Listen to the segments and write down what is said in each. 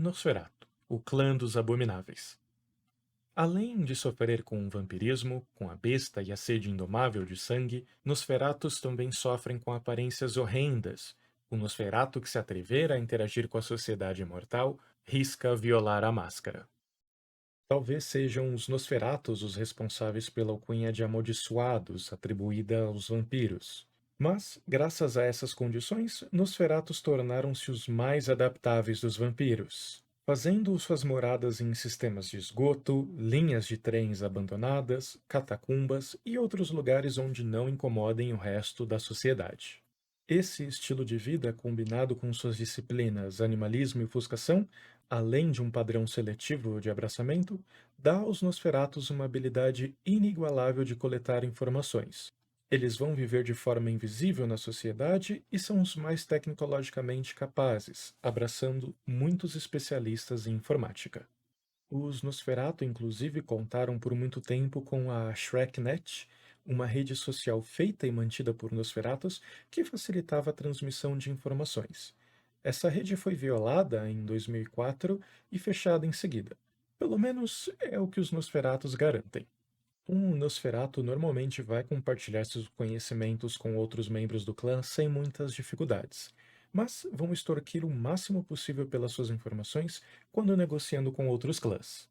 Nosferatu, o clã dos abomináveis. Além de sofrer com o vampirismo, com a besta e a sede indomável de sangue, Nosferatus também sofrem com aparências horrendas. O Nosferatu que se atrever a interagir com a sociedade mortal risca violar a máscara. Talvez sejam os Nosferatus os responsáveis pela alcunha de amaldiçoados atribuída aos vampiros. Mas, graças a essas condições, Nosferatus tornaram-se os mais adaptáveis dos vampiros, fazendo suas moradas em sistemas de esgoto, linhas de trens abandonadas, catacumbas e outros lugares onde não incomodem o resto da sociedade. Esse estilo de vida, combinado com suas disciplinas animalismo e ofuscação, além de um padrão seletivo de abraçamento, dá aos Nosferatus uma habilidade inigualável de coletar informações. Eles vão viver de forma invisível na sociedade e são os mais tecnologicamente capazes, abraçando muitos especialistas em informática. Os Nosferatu, inclusive, contaram por muito tempo com a ShrekNet, uma rede social feita e mantida por Nosferatus que facilitava a transmissão de informações. Essa rede foi violada em 2004 e fechada em seguida. Pelo menos é o que os Nosferatus garantem. Um Nosferatu normalmente vai compartilhar seus conhecimentos com outros membros do clã sem muitas dificuldades, mas vão extorquir o máximo possível pelas suas informações quando negociando com outros clãs.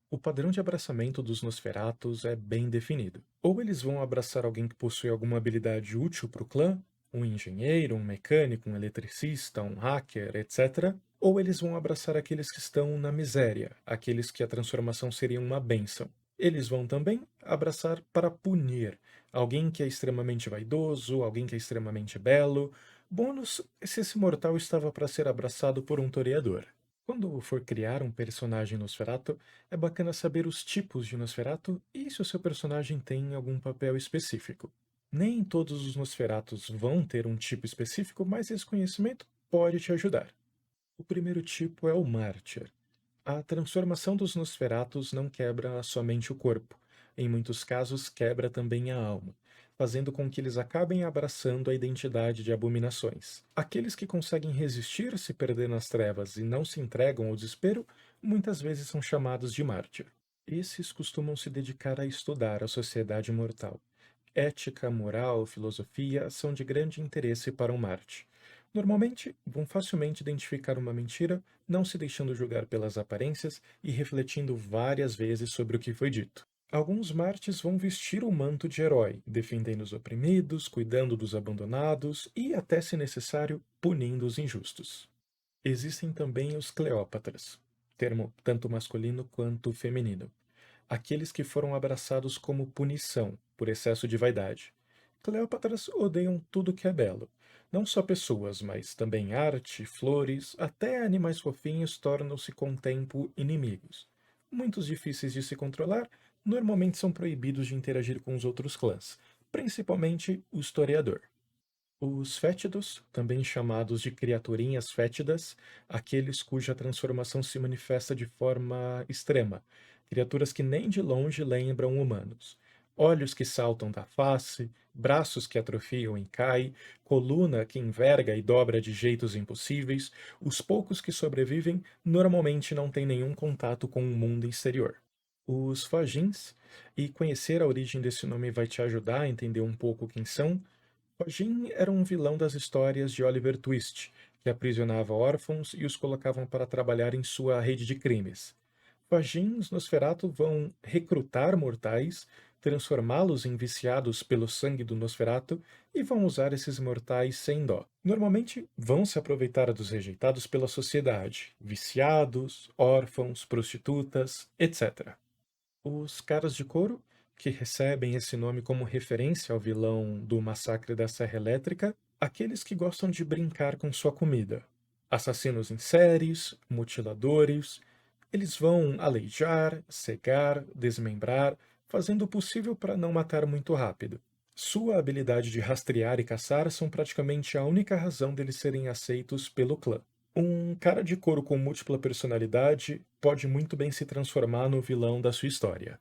O padrão de abraçamento dos Nosferatus é bem definido. Ou eles vão abraçar alguém que possui alguma habilidade útil para o clã, um engenheiro, um mecânico, um eletricista, um hacker, etc. Ou eles vão abraçar aqueles que estão na miséria, aqueles que a transformação seria uma bênção. Eles vão também abraçar para punir alguém que é extremamente vaidoso, alguém que é extremamente belo. Bônus se esse mortal estava para ser abraçado por um toreador. Quando for criar um personagem Nosferatu, é bacana saber os tipos de Nosferatu e se o seu personagem tem algum papel específico. Nem todos os Nosferatus vão ter um tipo específico, mas esse conhecimento pode te ajudar. O primeiro tipo é o Mártir. A transformação dos Nosferatus não quebra somente o corpo, em muitos casos quebra também a alma, fazendo com que eles acabem abraçando a identidade de abominações. Aqueles que conseguem resistir se perder nas trevas e não se entregam ao desespero, muitas vezes são chamados de mártir. Esses costumam se dedicar a estudar a sociedade mortal. Ética, moral, filosofia são de grande interesse para um Marte. Normalmente, vão facilmente identificar uma mentira, não se deixando julgar pelas aparências e refletindo várias vezes sobre o que foi dito. Alguns Martes vão vestir o manto de herói, defendendo os oprimidos, cuidando dos abandonados e, até se necessário, punindo os injustos. Existem também os Cleópatras, termo tanto masculino quanto feminino, aqueles que foram abraçados como punição por excesso de vaidade. Cleópatras odeiam tudo que é belo. Não só pessoas, mas também arte, flores, até animais fofinhos tornam-se com o tempo inimigos. Muitos difíceis de se controlar, normalmente são proibidos de interagir com os outros clãs, principalmente o historiador. Os fétidos, também chamados de criaturinhas fétidas, aqueles cuja transformação se manifesta de forma extrema, criaturas que nem de longe lembram humanos. Olhos que saltam da face, braços que atrofiam e caem, coluna que enverga e dobra de jeitos impossíveis, os poucos que sobrevivem normalmente não têm nenhum contato com o mundo exterior. Os Fajins, e conhecer a origem desse nome vai te ajudar a entender um pouco quem são. Fagin era um vilão das histórias de Oliver Twist, que aprisionava órfãos e os colocavam para trabalhar em sua rede de crimes. Fagins Nosferatu vão recrutar mortais, transformá-los em viciados pelo sangue do Nosferatu e vão usar esses mortais sem dó. Normalmente vão se aproveitar dos rejeitados pela sociedade, viciados, órfãos, prostitutas, etc. Os Caras de Couro, que recebem esse nome como referência ao vilão do Massacre da Serra Elétrica, aqueles que gostam de brincar com sua comida. Assassinos em séries, mutiladores, eles vão aleijar, cegar, desmembrar, fazendo o possível para não matar muito rápido. Sua habilidade de rastrear e caçar são praticamente a única razão deles serem aceitos pelo clã. Um cara de couro com múltipla personalidade pode muito bem se transformar no vilão da sua história.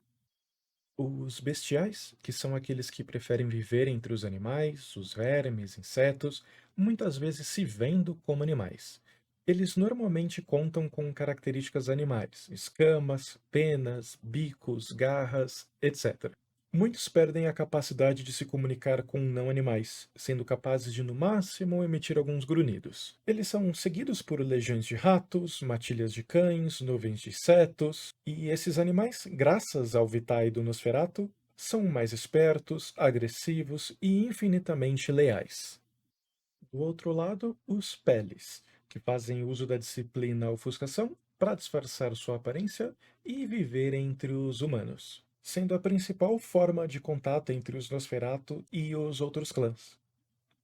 Os bestiais, que são aqueles que preferem viver entre os animais, os vermes, insetos, muitas vezes se vendo como animais. Eles normalmente contam com características animais, escamas, penas, bicos, garras, etc. Muitos perdem a capacidade de se comunicar com não animais, sendo capazes de, no máximo, emitir alguns grunhidos. Eles são seguidos por legiões de ratos, matilhas de cães, nuvens de insetos, e esses animais, graças ao Vitae do Nosferatu, são mais espertos, agressivos e infinitamente leais. Do outro lado, os Peles, que fazem uso da disciplina ofuscação para disfarçar sua aparência e viver entre os humanos, sendo a principal forma de contato entre os Nosferatu e os outros clãs.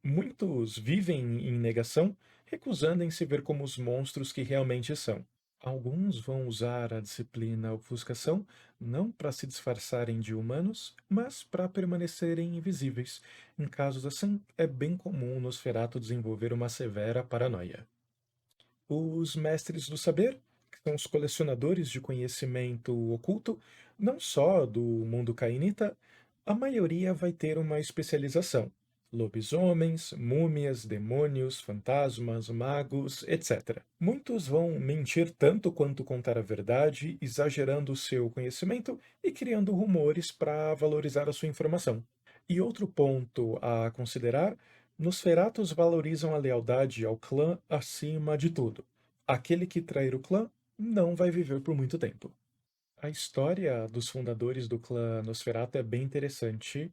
Muitos vivem em negação, recusando em se ver como os monstros que realmente são. Alguns vão usar a disciplina ofuscação não para se disfarçarem de humanos, mas para permanecerem invisíveis. Em casos assim, é bem comum o Nosferatu desenvolver uma severa paranoia. Os mestres do saber, que são os colecionadores de conhecimento oculto, não só do mundo cainita, a maioria vai ter uma especialização. Lobisomens, múmias, demônios, fantasmas, magos, etc. Muitos vão mentir tanto quanto contar a verdade, exagerando o seu conhecimento e criando rumores para valorizar a sua informação. E outro ponto a considerar: Nosferatus valorizam a lealdade ao clã acima de tudo. Aquele que trair o clã não vai viver por muito tempo. A história dos fundadores do clã Nosferatu é bem interessante.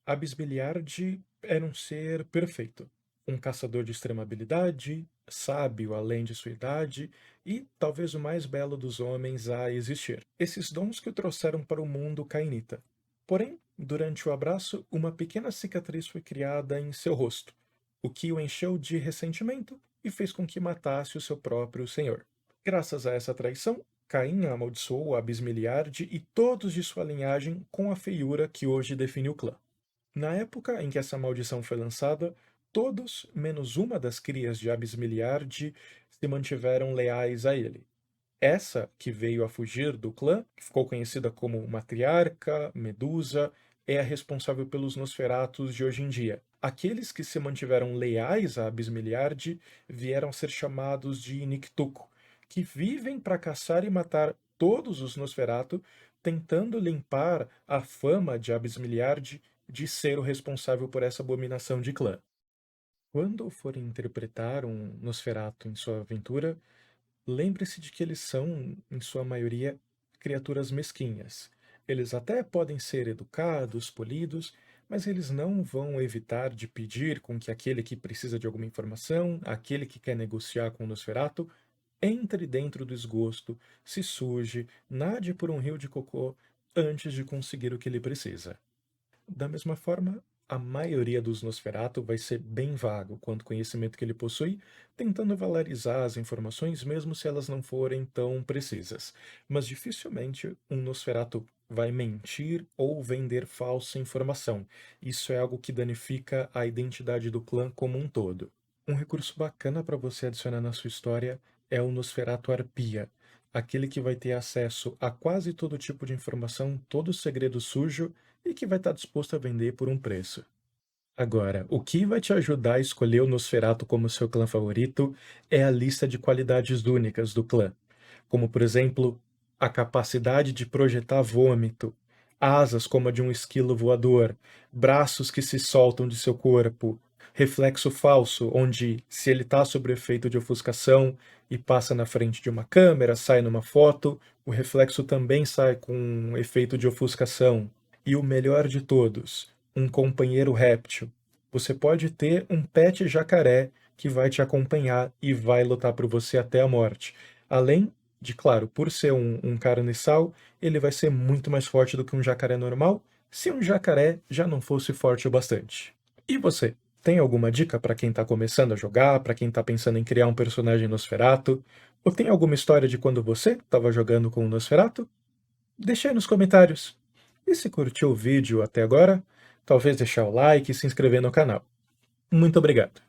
Abisbiliard era um ser perfeito, um caçador de extrema habilidade, sábio além de sua idade e talvez o mais belo dos homens a existir. Esses dons que o trouxeram para o mundo cainita. Porém, durante o abraço, uma pequena cicatriz foi criada em seu rosto, o que o encheu de ressentimento e fez com que matasse o seu próprio senhor. Graças a essa traição, Caim amaldiçoou Abismiliard e todos de sua linhagem com a feiura que hoje define o clã. Na época em que essa maldição foi lançada, todos, menos uma das crias de Abismiliard, se mantiveram leais a ele. Essa, que veio a fugir do clã, que ficou conhecida como Matriarca, Medusa, é a responsável pelos Nosferatus de hoje em dia. Aqueles que se mantiveram leais a Abismiliard vieram a ser chamados de Nictuco, que vivem para caçar e matar todos os Nosferatu, tentando limpar a fama de Abismiliard de ser o responsável por essa abominação de clã. Quando forem interpretar um Nosferatu em sua aventura, lembre-se de que eles são, em sua maioria, criaturas mesquinhas. Eles até podem ser educados, polidos, mas eles não vão evitar de pedir com que aquele que precisa de alguma informação, aquele que quer negociar com o Nosferatu, entre dentro do esgosto, se suje, nade por um rio de cocô antes de conseguir o que ele precisa. Da mesma forma, a maioria dos Nosferatu vai ser bem vago quanto ao conhecimento que ele possui, tentando valorizar as informações mesmo se elas não forem tão precisas. Mas dificilmente um Nosferatu vai mentir ou vender falsa informação. Isso é algo que danifica a identidade do clã como um todo. Um recurso bacana para você adicionar na sua história é o Nosferatu Arpia, aquele que vai ter acesso a quase todo tipo de informação, todo segredo sujo e que vai estar disposto a vender por um preço. Agora, o que vai te ajudar a escolher o Nosferatu como seu clã favorito é a lista de qualidades únicas do clã, como por exemplo, a capacidade de projetar vômito, asas como a de um esquilo voador, braços que se soltam de seu corpo, reflexo falso, onde se ele está sob efeito de ofuscação e passa na frente de uma câmera, sai numa foto, o reflexo também sai com um efeito de ofuscação. E o melhor de todos, um companheiro réptil. Você pode ter um pet jacaré que vai te acompanhar e vai lutar por você até a morte. Além de, claro, por ser um carniçal, ele vai ser muito mais forte do que um jacaré normal, se um jacaré já não fosse forte o bastante. E você? Tem alguma dica para quem está começando a jogar, para quem está pensando em criar um personagem Nosferatu? Ou tem alguma história de quando você estava jogando com o Nosferatu? Deixa aí nos comentários. E se curtiu o vídeo até agora, talvez deixar o like e se inscrever no canal. Muito obrigado!